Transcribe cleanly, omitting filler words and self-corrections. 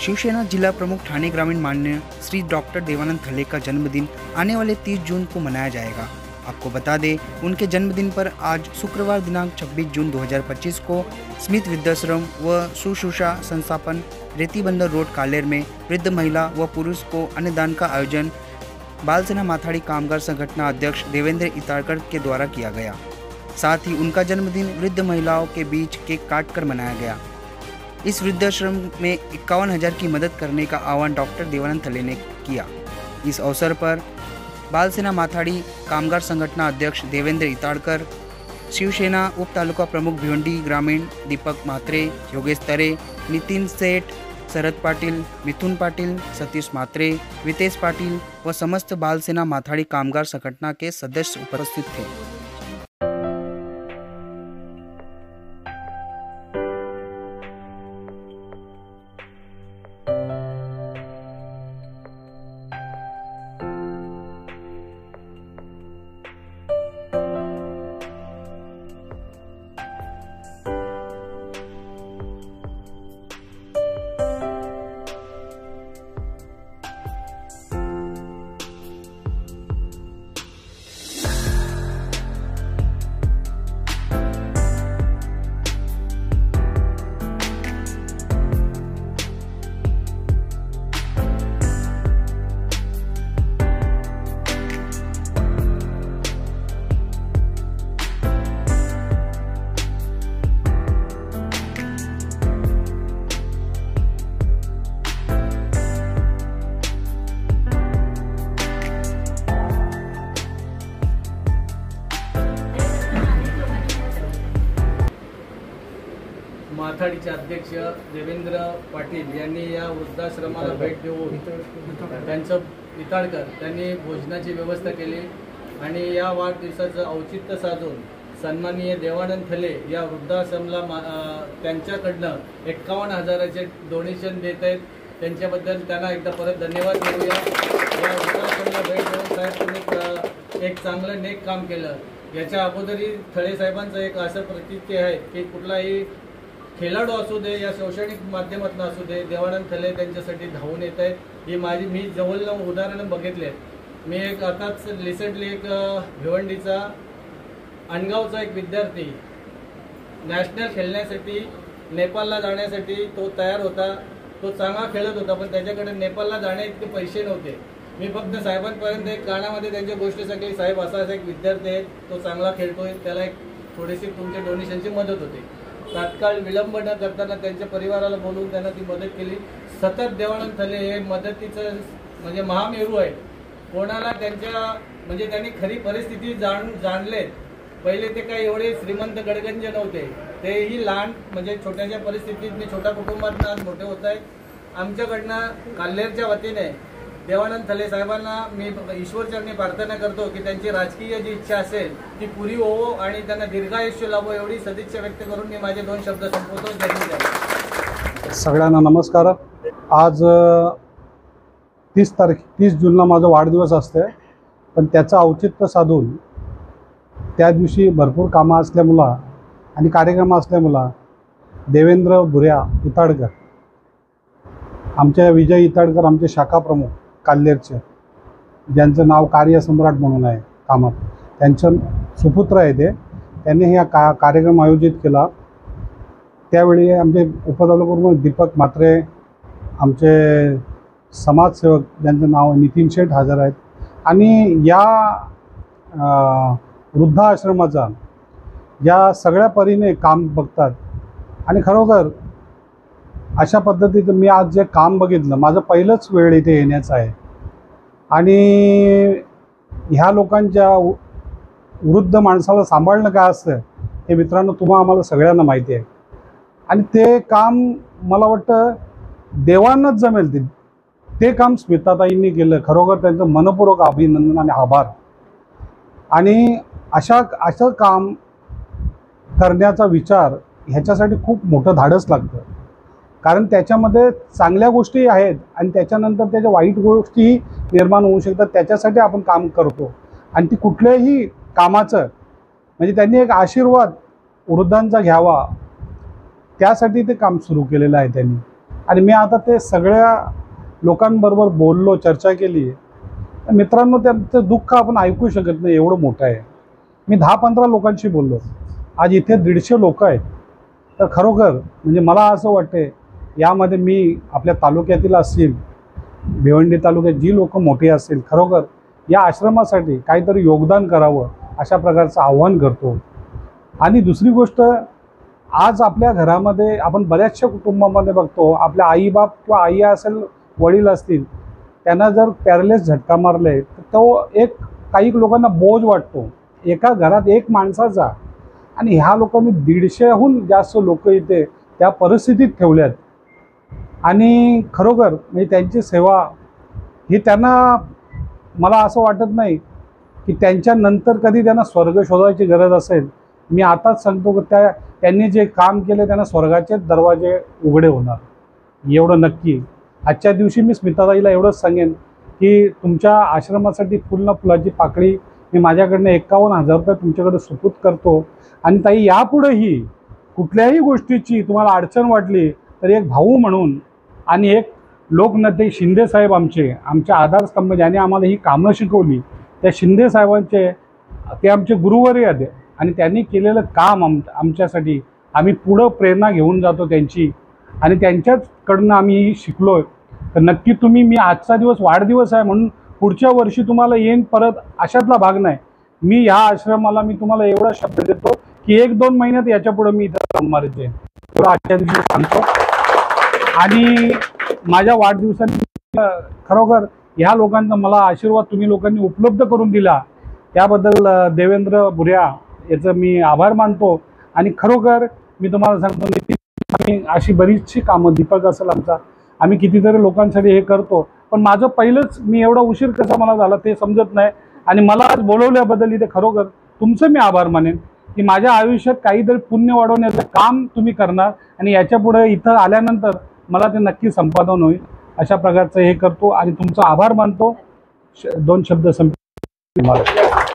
शिवसेना जिला प्रमुख ठाणे ग्रामीण माननीय श्री डॉक्टर देवानंद थले का जन्मदिन आने वाले 30 जून को मनाया जाएगा। आपको बता दें, उनके जन्मदिन पर आज शुक्रवार दिनांक 26 जून 2025 को स्मित वृद्धाश्रम व शुश्रूषा संस्थापन रेतीबंदर रोड कालेर में वृद्ध महिला व पुरुष को अन्नदान का आयोजन बालसेना माथाड़ी कामगार संगठन अध्यक्ष देवेंद्र इताड़कर के द्वारा किया गया। साथ ही उनका जन्मदिन वृद्ध महिलाओं के बीच केक काटकर मनाया गया। इस वृद्धाश्रम में 51,000 की मदद करने का आह्वान डॉक्टर देवानंद थले ने किया। इस अवसर पर बालसेना माथाड़ी कामगार संगठन अध्यक्ष देवेंद्र इताड़कर, शिवसेना उप तालुका प्रमुख भिवंडी ग्रामीण दीपक म्हात्रे, योगेश तरे, नितीन सेठ, शरद पाटिल, मिथुन पाटिल, सतीश म्हात्रे, वितेश पाटिल व समस्त बालसेना माथाड़ी कामगार संगठन के सदस्य उपस्थित थे। माथाडीचे अध्यक्ष देवेंद्र पाटील यांनी या वृद्धाश्रमाला भेट देऊन त्यांचं इताडकर त्यांनी भोजनाची व्यवस्था केली आणि या वाढदिवसाचं औचित्य साधून सन्माननीय देवानंद थले या वृद्धाश्रमाला त्यांच्याकडनं 51,000चे डोनेशन देत आहेत। त्यांच्याबद्दल त्यांना एकदा परत धन्यवाद देऊया। या वृद्धाश्रमाला भेट देऊन साहेब तुम्ही एक चांगलं नेक काम केलं। याच्या अगोदरही थळे साहेबांचं एक असं प्रतिज्ञा आहे की कुठलाही खेळाडू असू दे या शैक्षणिक माध्यमातून असू दे, देवानंद थले त्यांच्यासाठी धावून येत आहेत। ही मी जवळून उदाहरण बघितले। मी एक आताच रिसेंटली एक भिवंडीचा अनगावचा एक विद्यार्थी नॅशनल खेळण्यासाठी नेपाळला जाण्यासाठी तो तयार होता। तो चांगला खेळत होता, पण त्याच्याकडे नेपाळला जाण्या इतके पैसे नव्हते। मी फक्त साहेबांपर्यंत एक कानामध्ये त्यांची गोष्ट सांगली, साहेब असा एक विद्यार्थी आहे, तो चांगला खेळतोय, त्याला एक थोडीशी तुमच्या डोनेशनची मदत होते। तात्काळ विलंब न करताना त्यांच्या परिवाराला बोलवून त्यांना ती मदत केली। सतत देवानंद थले हे मदतीचं म्हणजे महामेरू आहे। कोणाला त्यांच्या म्हणजे त्यांनी खरी परिस्थिती जाणले। पहिले ते काही एवढे श्रीमंत गडगंज नव्हते, तेही लहान म्हणजे छोट्याशा परिस्थितीत छोट्या कुटुंबातून आज मोठे होत आहेत। आमच्याकडनं काल्हेरच्या वतीने देवानंद थले साहेबांना मी ईश्वरचरणी प्रार्थना करतो की त्यांची राजकीय जी इच्छा असेल ती पुरी होवो आणि त्यांना दीर्घायुष्य लाभो, एवढी सदिच्छा व्यक्त करून मी माझे 2 शब्द संपवतो। सगळ्यांना नमस्कार। आज 30 जूनला माझा वाढदिवस असते, पण त्याचं औचित्य साधून त्या दिवशी भरपूर कामं असल्यामुळं आणि कार्यक्रम असल्यामुळं देवेंद्र भुऱ्या इताडकर, आमच्या विजय इताडकर आमचे शाखा प्रमुख काल्हेरचे, ज्यांचं नाव कार्यसम्राट म्हणून आहे कामात, त्यांचं सुपुत्र आहे ते, त्यांनी हा कार्यक्रम आयोजित केला। त्यावेळी आमचे उपतालुका दीपक म्हात्रे, आमचे समाजसेवक ज्यांचं नाव नितीन शेठ हजर आहेत आणि या वृद्धाश्रमाचा या सगळ्या परीने काम बघतात। आणि खरोखर अशा पद्धतीचं मी आज जे काम बघितलं, माझं पहिलंच वेळ इथे येण्याचं आहे आणि ह्या लोकांच्या वृद्ध माणसाला सांभाळणं काय असतं हे मित्रांनो आम्हाला सगळ्यांना माहिती आहे। आणि ते काम मला वाटतं देवांनाच जमेल ते काम स्मिताताईंनी केलं। खरोखर त्यांचं मनपूर्वक अभिनंदन आणि आभार। आणि असं काम करण्याचा विचार ह्याच्यासाठी खूप मोठं धाडस लागतं, कारण त्याच्यामध्ये चांगल्या गोष्टी आहेत आणि त्याच्यानंतर त्याच्या वाईट गोष्टी निर्माण होऊ शकतात। त्याच्यासाठी आपण काम करतो आणि ती कुठल्याही कामाचं म्हणजे त्यांनी एक आशीर्वाद वृद्धांचा घ्यावा त्यासाठी ते काम सुरू केलेलं आहे त्यांनी। आणि मी आता ते सगळ्या लोकांबरोबर बोललो, चर्चा केली. मित्रांनो, त्यांचं दुःख आपण ऐकू शकत नाही, एवढं मोठं आहे. मी 10-15 लोकांशी बोललो. आज इथे 150 लोक आहेत. तर खरोखर म्हणजे मला असं वाटते, यामध्ये मी आपल्या तालुक्यातील असतील, भिवंडी तालुक्यात जी लोक मोठी असतील, खरोखर या आश्रमासाठी काहीतरी योगदान करावं अशा प्रकारचं आव्हान करतो. आणि दुसरी गोष्ट, आज आपल्या घरामध्ये आपण बऱ्याचशा कुटुंबामध्ये बघतो, आपल्या आईबाप किंवा आई असेल, वडील असतील, त्यांना जर पॅरालिस झटका मारले तर तो एक काही लोकांना बोज वाटतो एका घरात एक माणसाचा. आणि ह्या लोकांनी 150हून जास्त लोक इथे त्या परिस्थितीत ठेवल्यात. आणि खरोखर म्हणजे त्यांची सेवा ही त्यांना, मला असं वाटत नाही की त्यांच्यानंतर कधी त्यांना स्वर्ग शोधायची गरज असेल. मी आताच सांगतो की त्यांनी जे काम केले त्यांना स्वर्गाचे दरवाजे उघडे होणार, एवढं नक्की. आजच्या दिवशी मी स्मिताताईला एवढंच सांगेन की तुमच्या आश्रमासाठी फुलाची पाकळी मी माझ्याकडनं 51,000 रुपये तुमच्याकडे सुपूत करतो. आणि ताई, यापुढेही कुठल्याही गोष्टीची तुम्हाला अडचण वाटली तर एक भाऊ म्हणून आणि एक लोकनेते शिंदेसाहेब, आमचे आधारस्तंभ, ज्याने आम्हाला ही कामं शिकवली, त्या शिंदेसाहेबांचे ते आमचे गुरुवर्य आहेत. आणि त्यांनी केलेलं काम आमच्यासाठी आम्ही पुढं प्रेरणा घेऊन जातो त्यांची. आणि त्यांच्याचकडनं आम्ही शिकलो. तर नक्की तुम्ही, मी आजचा दिवस वाढदिवस आहे म्हणून पुढच्या वर्षी तुम्हाला येईन परत, अशातला भाग नाही. मी ह्या आश्रमाला मी तुम्हाला एवढा शब्द देतो की 1-2 महिन्यात याच्या पुढे मी इथं थांबणार आहे, एवढं आजच्या दिवशी सांगतो. आणि माझ्या वाढदिवसाने खरोखर ह्या लोकांचा मला आशीर्वाद तुम्ही लोकांनी उपलब्ध करून दिला, त्याबद्दल देवेंद्र बुऱ्या याचं मी आभार मानतो. आणि खरोखर मी तुम्हाला सांगतो, आम्ही अशी बरीचशी कामं, दीपक असेल आमचा, आम्ही कितीतरी लोकांसाठी हे करतो. पण माझं पहिलंच, मी एवढा उशीर कसा मला झाला ते समजत नाही. आणि मला आज बोलवल्याबद्दल इथे खरोखर तुमचं मी आभार मानेन की माझ्या आयुष्यात काहीतरी पुण्य वाढवण्याचं काम तुम्ही करणार. आणि याच्या पुढे इथं आल्यानंतर मला ते नक्की संपादन होईल, अशा प्रकारचं हे करतो आणि तुमचा आभार मानतो. 2 शब्द संपले.